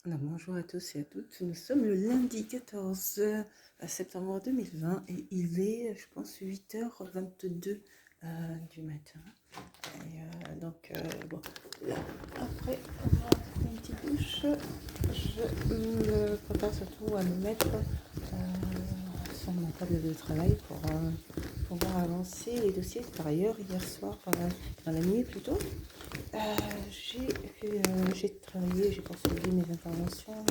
Alors, bonjour à tous et à toutes. Nous sommes le lundi 14 septembre 2020 et il est, je pense, 8h22 du matin. Et bon, là, après avoir fait une petite douche, je me prépare surtout à me mettre sur ma table de travail pour pouvoir avancer les dossiers. Par ailleurs, hier soir, dans la nuit plutôt, euh, j'ai travaillé, j'ai poursuivi mes interventions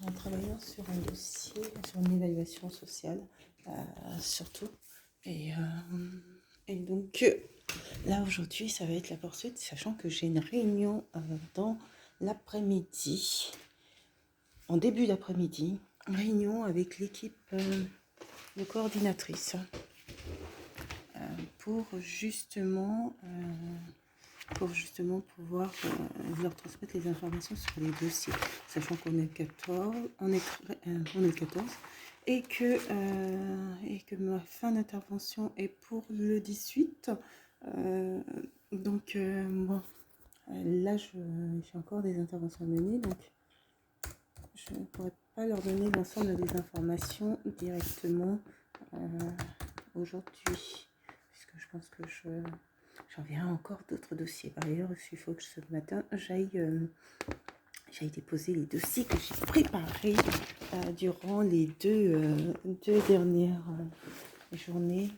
en travaillant sur un dossier, sur une évaluation sociale, surtout. Et, euh, et donc là aujourd'hui, ça va être la poursuite, sachant que j'ai une réunion dans l'après-midi, en début d'après-midi, réunion avec l'équipe de coordinatrices pour justement pouvoir leur transmettre les informations sur les dossiers, sachant qu'on est 14, on est 14 et que ma fin d'intervention est pour le 18. Bon, là j'ai encore des interventions à mener, donc je ne pourrais pas leur donner l'ensemble des informations directement aujourd'hui, puisque je pense que j'en verrai encore d'autres dossiers. Par ailleurs, il faut que ce matin, j'aille déposer les dossiers que j'ai préparés durant les deux dernières journées.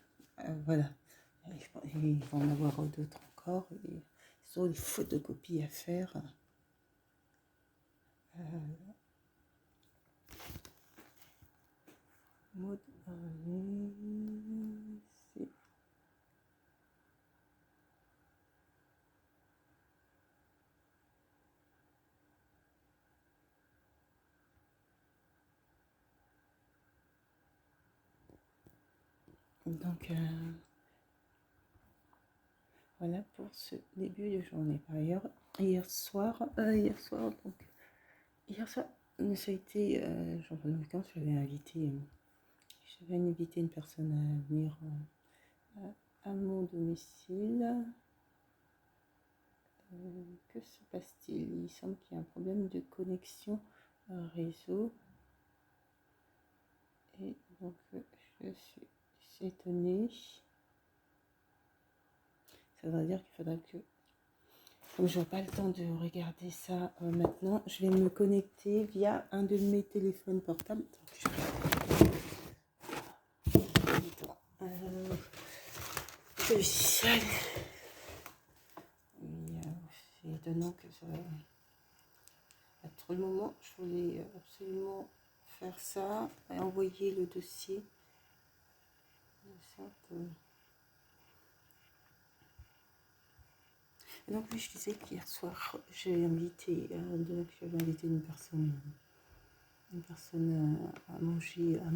Voilà. Il va en avoir d'autres encore. Ils ont des photocopies à faire. Mode c'est donc voilà pour ce début de journée. Par ailleurs, hier soir, ça a été, pendant le week-end, j'avais invité une personne à venir à mon domicile. Que se passe-t-il? Il semble qu'il y a un problème de connexion réseau. Et donc, je suis étonnée. Ça veut dire qu'il faudra que, comme je n'aurai pas le temps de regarder ça maintenant, je vais me connecter via un de mes téléphones portables. C'est étonnant que ça va être le moment. Je voulais absolument faire ça et envoyer le dossier. Et donc oui, je disais qu'hier soir, j'avais invité une personne à manger, à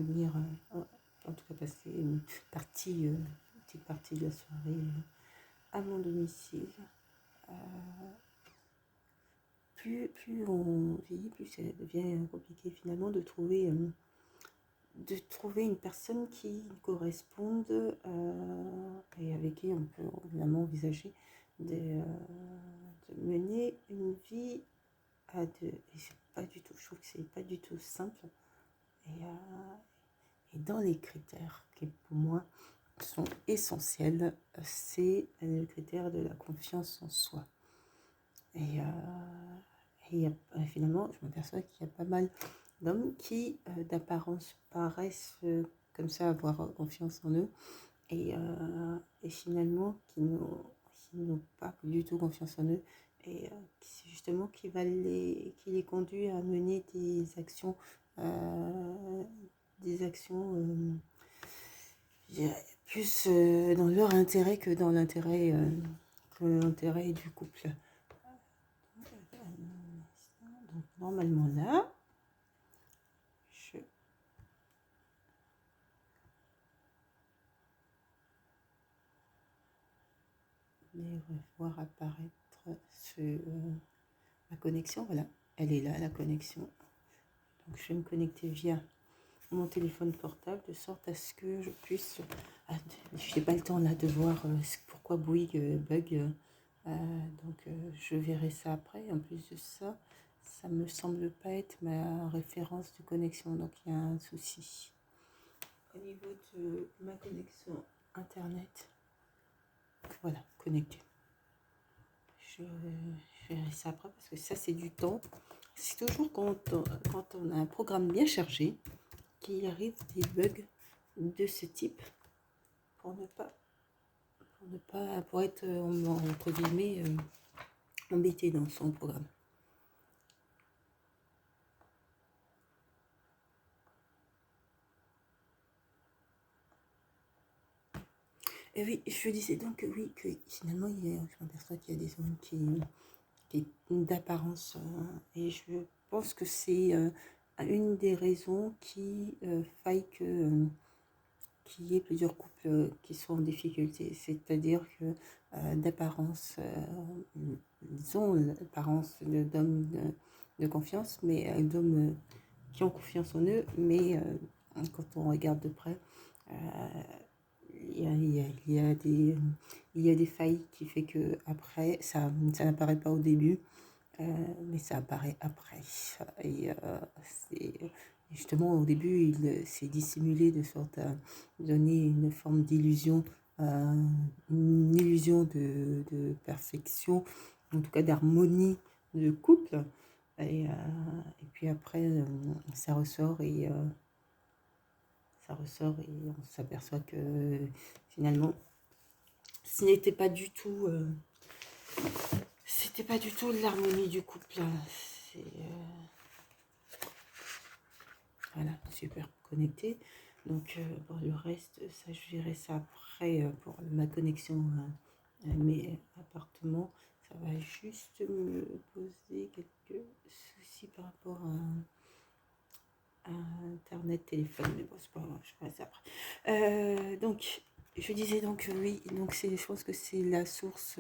venir, en tout cas passer une petite partie de la soirée à mon domicile. Plus on vit, plus ça devient compliqué finalement de trouver une personne qui corresponde et avec qui on peut évidemment envisager de mener une vie à deux. Et c'est pas du tout, je trouve que c'est pas du tout simple. Et dans les critères qui pour moi sont essentiels, c'est le critère de la confiance en soi. Et finalement, je m'aperçois qu'il y a pas mal d'hommes qui, d'apparence, paraissent comme ça avoir confiance en eux et finalement qui n'ont pas du tout confiance en eux et justement qui les conduit à mener des actions je dirais, plus dans leur intérêt que dans l'intérêt du couple. Donc normalement là, je vais voir apparaître ma connexion. Voilà, elle est là, la connexion. Donc je vais me connecter via mon téléphone portable de sorte à ce que je puisse... je n'ai pas le temps là de voir pourquoi Bouygues bug. Donc je verrai ça après. En plus de ça, ça me semble pas être ma référence de connexion, donc il y a un souci. Au niveau de ma connexion internet, voilà, connecté. Je verrai ça après parce que ça c'est du temps. C'est toujours quand on a un programme bien chargé qu'il arrive des bugs de ce type pour être entre guillemets embêté dans son programme. Et oui, je disais donc oui, que finalement, je m'aperçois qu'il y a des hommes qui d'apparence, et je pense que c'est une des raisons qui faille qu'il y ait plusieurs couples qui sont en difficulté. C'est-à-dire que d'apparence, ils ont l'apparence d'hommes de confiance, mais d'hommes qui ont confiance en eux, mais quand on regarde de près, il y a des failles qui fait que après ça n'apparaît pas au début, mais ça apparaît après. Et justement au début il s'est dissimulé de sorte à donner une forme d'illusion, une illusion de perfection, en tout cas d'harmonie de couple. Et puis après ça ressort et on s'aperçoit que finalement ce n'était pas du tout l'harmonie du couple. Voilà, super connecté. Donc pour le reste, ça je verrai ça après pour ma connexion à mes appartements. Ça va juste me poser quelques soucis par rapport à Internet, téléphone, mais bon, c'est pas grave, je ferai ça après. Donc, je disais donc oui, donc je pense que c'est la source,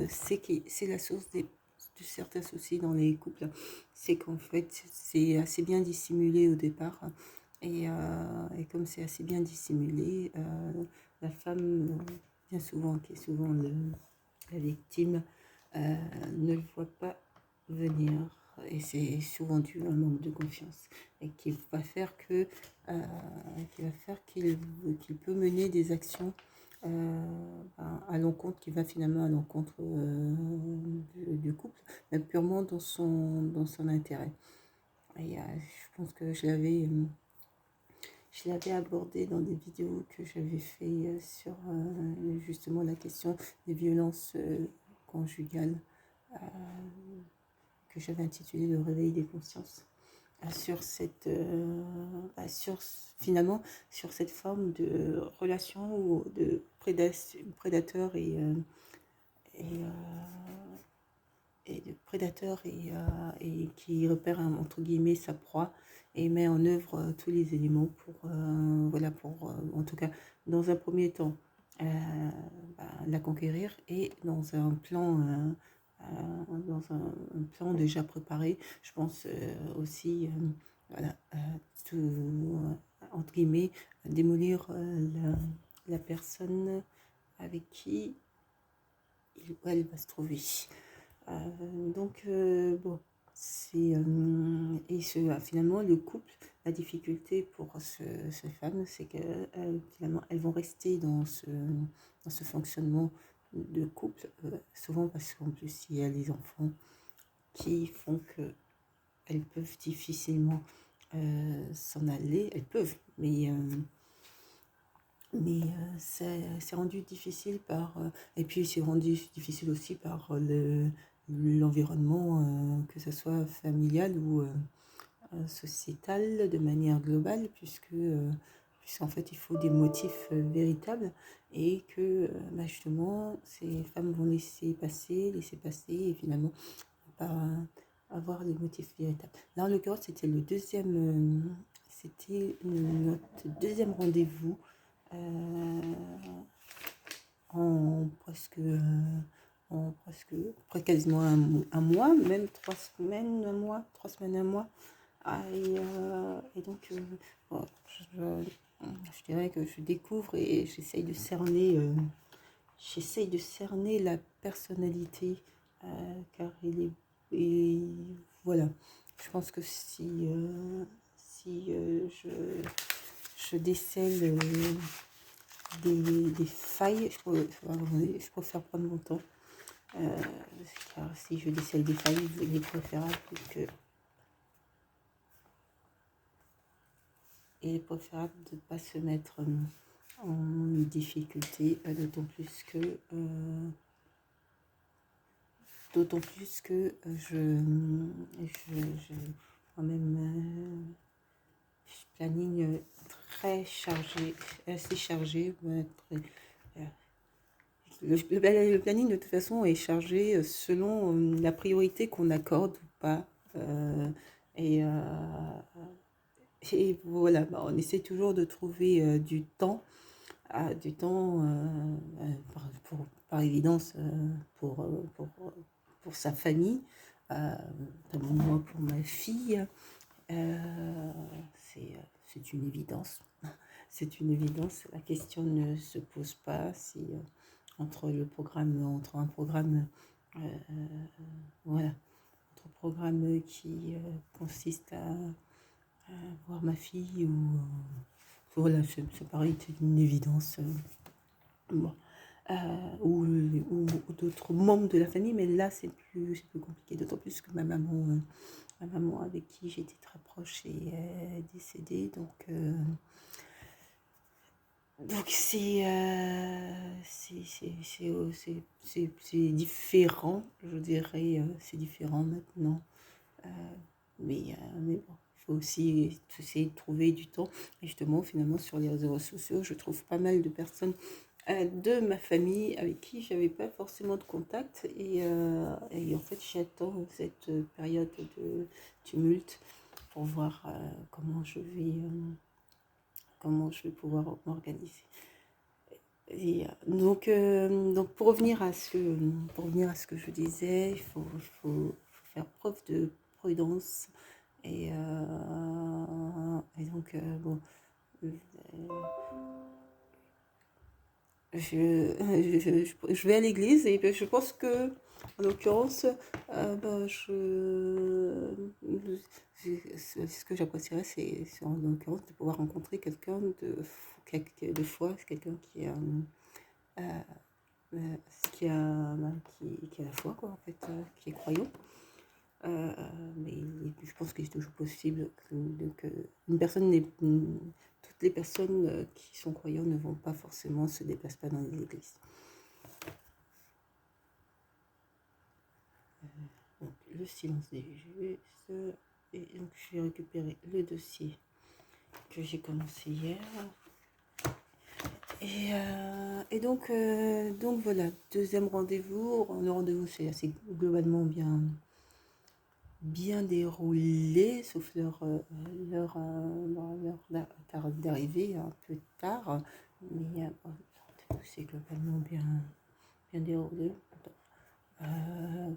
c'est la source de certains soucis dans les couples. C'est qu'en fait, c'est assez bien dissimulé au départ. Et comme c'est assez bien dissimulé, la femme, bien souvent, qui est souvent la victime, ne le voit pas venir. Et c'est souvent dû à un manque de confiance. Et qui va faire qu'il peut mener des actions à l'encontre, qui va finalement à l'encontre du couple, mais purement dans son intérêt. Et je pense que je l'avais abordé dans des vidéos que j'avais fait sur justement la question des violences conjugales, que j'avais intitulé Le réveil des consciences, finalement sur cette forme de relation ou de prédateur et qui repère entre guillemets sa proie et met en œuvre tous les éléments pour en tout cas dans un premier temps la conquérir, et dans un plan déjà préparé, je pense aussi entre guillemets démolir la personne avec qui il ou elle va se trouver. Donc bon, c'est finalement le couple, la difficulté pour ces femmes, c'est que finalement elles vont rester dans ce fonctionnement de couple, souvent parce qu'en plus il y a les enfants qui font que elles peuvent difficilement s'en aller. Elles peuvent, mais c'est rendu difficile et puis c'est rendu difficile aussi par l'environnement, que ce soit familial ou sociétal de manière globale, puisqu'en fait il faut des motifs véritables, et que justement ces femmes vont laisser passer, et finalement pas avoir les motifs véritables. Là en l'occurrence c'était notre deuxième rendez-vous en presque quasiment un mois, même 3 semaines, un mois, 3 semaines, un mois. Et donc, bon, je dirais que je découvre et j'essaye de cerner la personnalité, car voilà. Je pense que si je décèle des failles, je préfère prendre mon temps. Car si je décèle des failles, il est préférable de ne pas se mettre en difficulté, d'autant plus que moi-même, je planning très chargé, assez chargé. Le planning de toute façon est chargé selon la priorité qu'on accorde ou pas. Euh, et, euh, et voilà, bah, on essaie toujours de trouver par évidence pour sa famille, notamment moi pour ma fille. Euh, c'est une évidence. C'est une évidence. La question ne se pose pas si entre un programme, voilà, entre un programme qui consiste à voir ma fille ou voilà, c'est pareil, c'est une évidence. Bon. Ou d'autres membres de la famille, mais là c'est plus compliqué, d'autant plus que ma maman avec qui j'étais très proche est décédée, donc c'est différent, je dirais, c'est différent maintenant. Euh, mais bon, il faut aussi essayer de trouver du temps. Et justement, finalement, sur les réseaux sociaux, je trouve pas mal de personnes de ma famille avec qui j'avais pas forcément de contact. Et en fait, j'attends cette période de tumulte pour voir comment je vais pouvoir m'organiser. Donc pour revenir à ce que je disais, il faut faire preuve de prudence et donc bon, euh, je vais à l'église et je pense que en l'occurrence, ben, ce que j'apprécierais, c'est en l'occurrence de pouvoir rencontrer de foi, quelqu'un euh, euh, qui a la foi, quoi, en fait, qui est croyant. Euh, mais je pense qu'il est toujours possible que une personne toutes les personnes qui sont croyantes ne vont pas forcément se déplacent pas dans les églises. Donc, le silence des justes. Et donc, je vais récupérer le dossier que j'ai commencé hier. Et donc voilà, deuxième rendez-vous. Le rendez-vous c'est assez globalement bien déroulé, sauf leur d'arrivée un peu tard. Mais c'est globalement bien déroulé.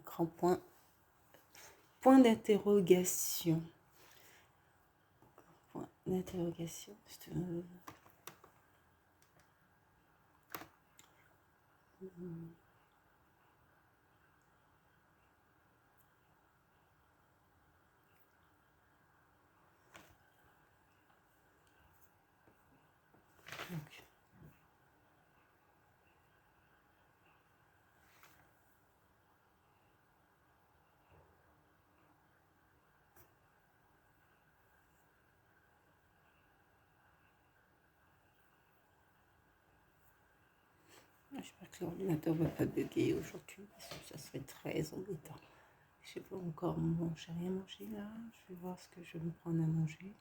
Grand point d'interrogation. Point d'interrogation. Donc, j'espère que l'ordinateur ne va pas bugger aujourd'hui, parce que ça serait très embêtant. Je n'ai pas encore mangé, rien mangé là. Je vais voir ce que je vais me prendre à manger.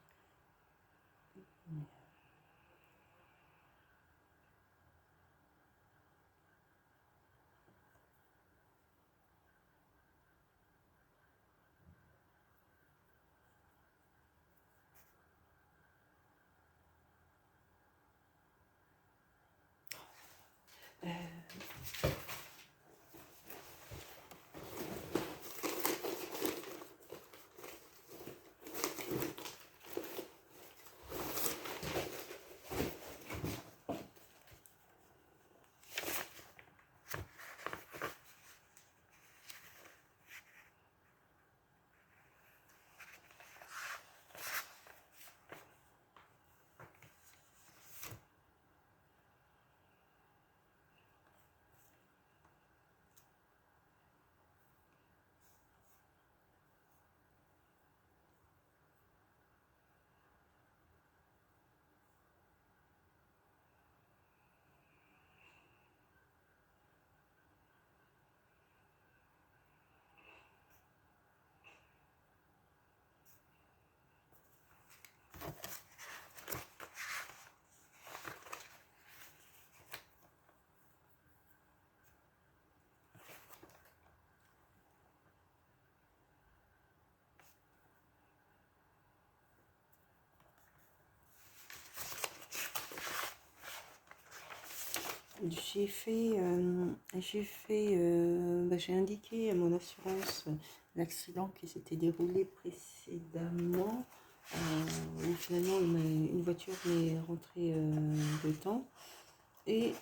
J'ai indiqué à mon assurance l'accident qui s'était déroulé précédemment, où finalement une voiture m'est rentrée dedans. Et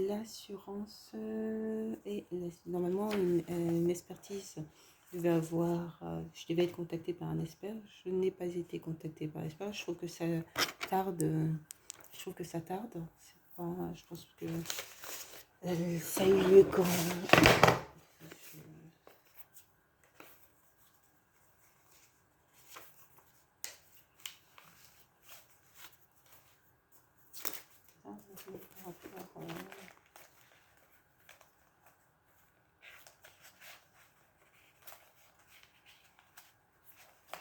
l'assurance normalement une expertise je devais être contactée par un expert. Je n'ai pas été contactée par un expert. Je trouve que ça tarde. Je pense que ça a eu lieu quand.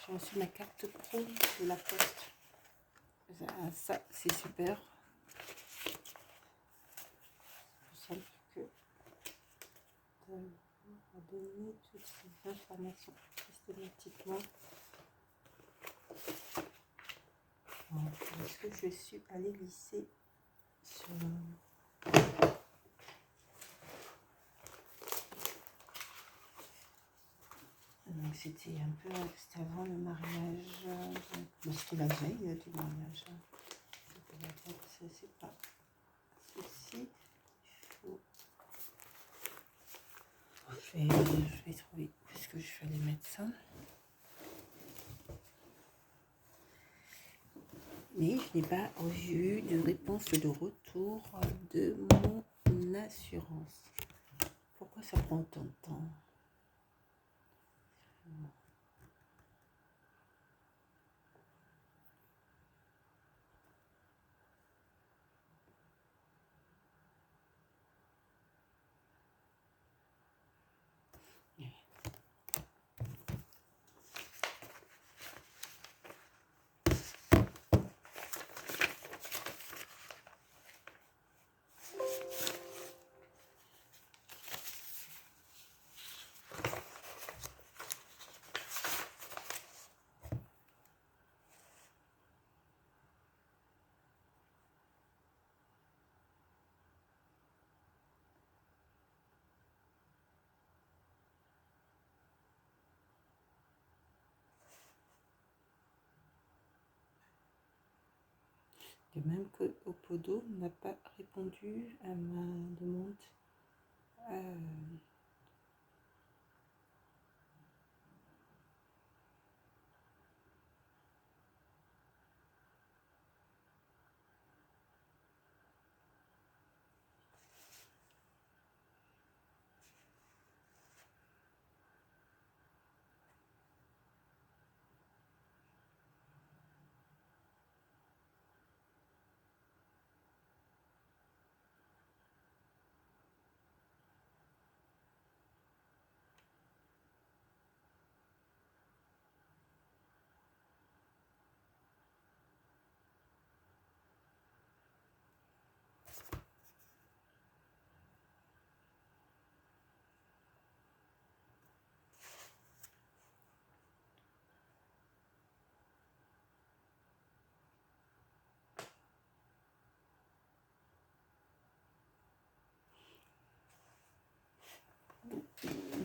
J'ai reçu ma carte pro de la poste. Ça c'est super. C'est simple que donner toutes ces informations systématiquement. Est-ce que je suis allée glisser sur... Donc c'était avant le mariage, c'était la veille du mariage. C'est pas ceci. Je vais trouver puisque je vais aller mettre ça. Mais je n'ai pas reçu de réponse de retour de mon assurance. Pourquoi ça prend autant de temps? De même que Opodo n'a pas répondu à ma demande.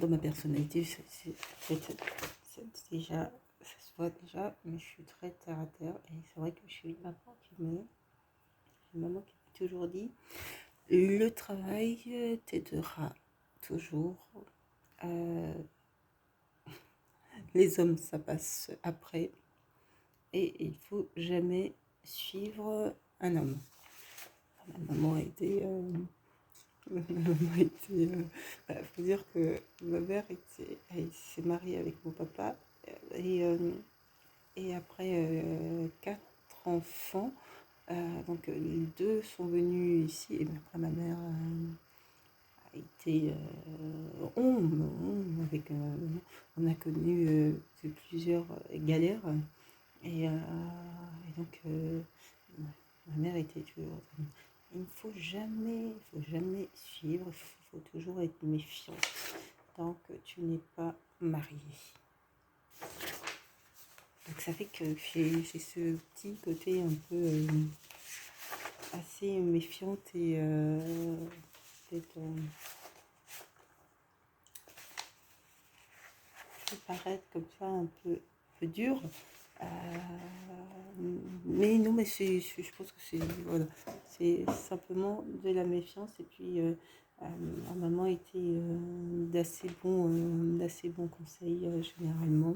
Dans ma personnalité, déjà, ça se voit déjà, mais je suis très terre à terre. Et c'est vrai que je suis une maman qui m'a toujours dit, le travail t'aidera toujours. Les hommes, ça passe après. Et il faut jamais suivre un homme. Ma maman a été... faut dire que ma mère s'est mariée avec mon papa et après 4 enfants, donc les 2 sont venus ici et après ma mère a été on a connu plusieurs galères et donc ma mère était toujours... Il ne faut jamais suivre, il faut toujours être méfiant tant que tu n'es pas marié. Donc ça fait que j'ai ce petit côté un peu assez méfiante et peut-être peut paraître comme ça un peu dur. Euh, mais non, mais je pense que c'est voilà, c'est simplement de la méfiance. Et puis, ma maman était d'assez bons conseils généralement.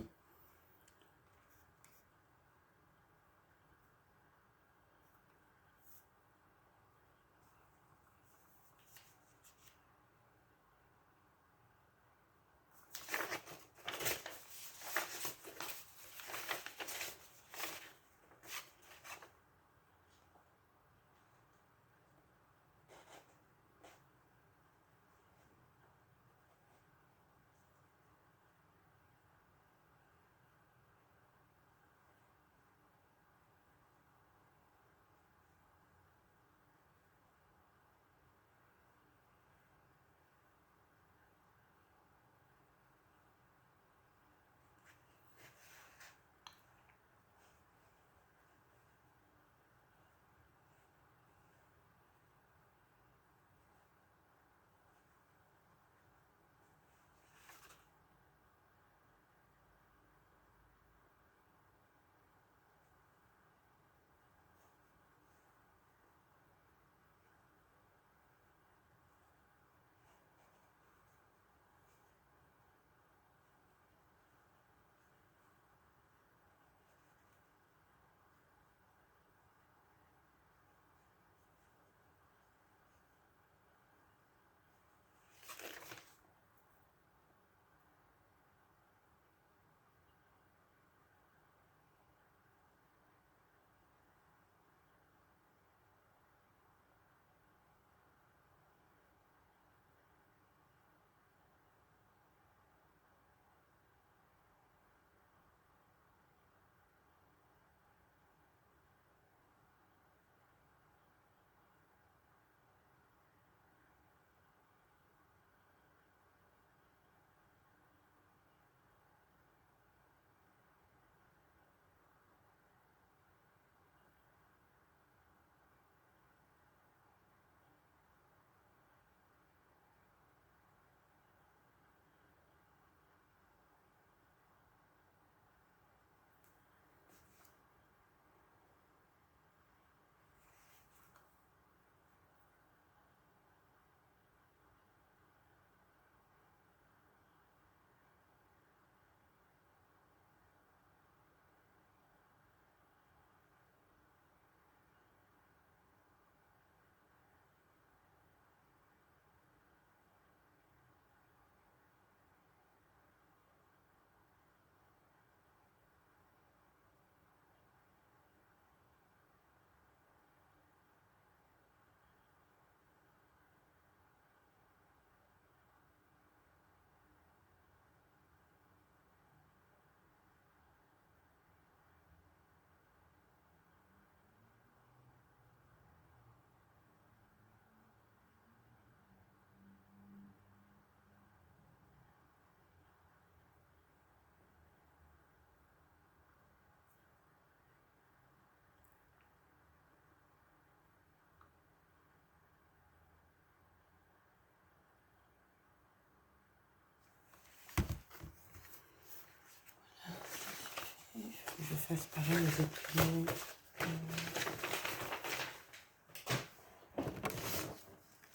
Que je fasse pareil aux autres clients.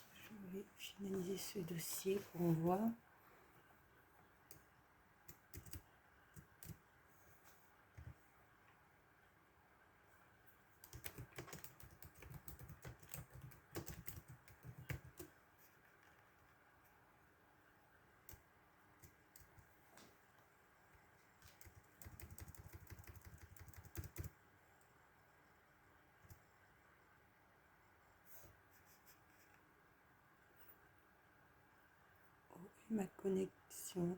Je vais finaliser ce dossier pour voir. Ma connexion.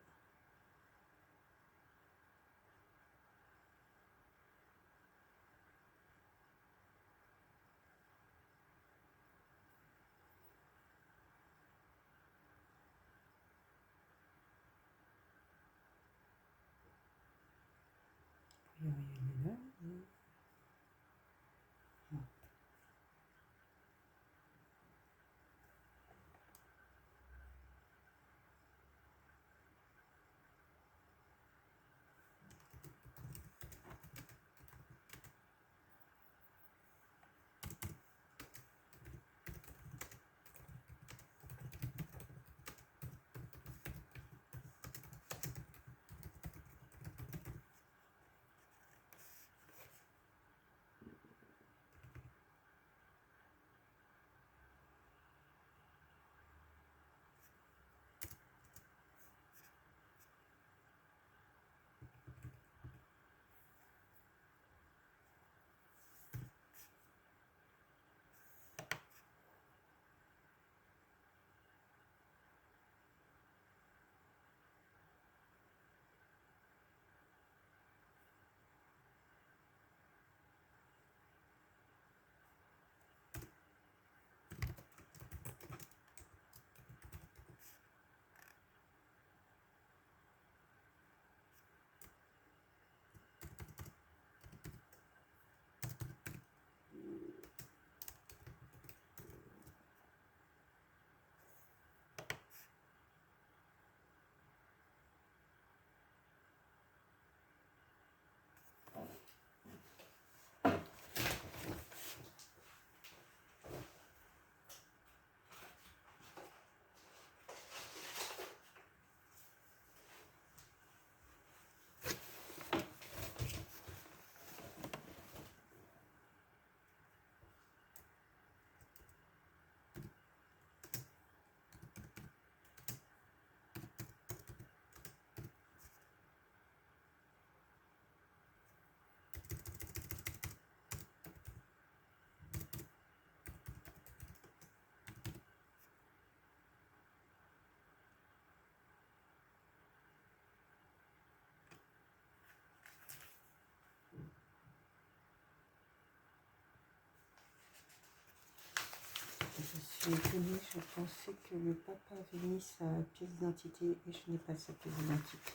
suis étonnée, je pensais que le papa avait mis sa pièce d'identité et je n'ai pas sa pièce d'identité.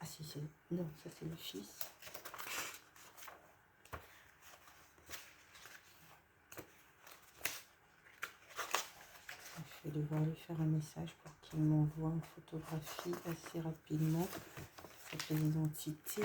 Ah si, c'est... Non, ça c'est le fils. Je vais devoir lui faire un message pour qu'il m'envoie une photographie assez rapidement. Sa pièce d'identité.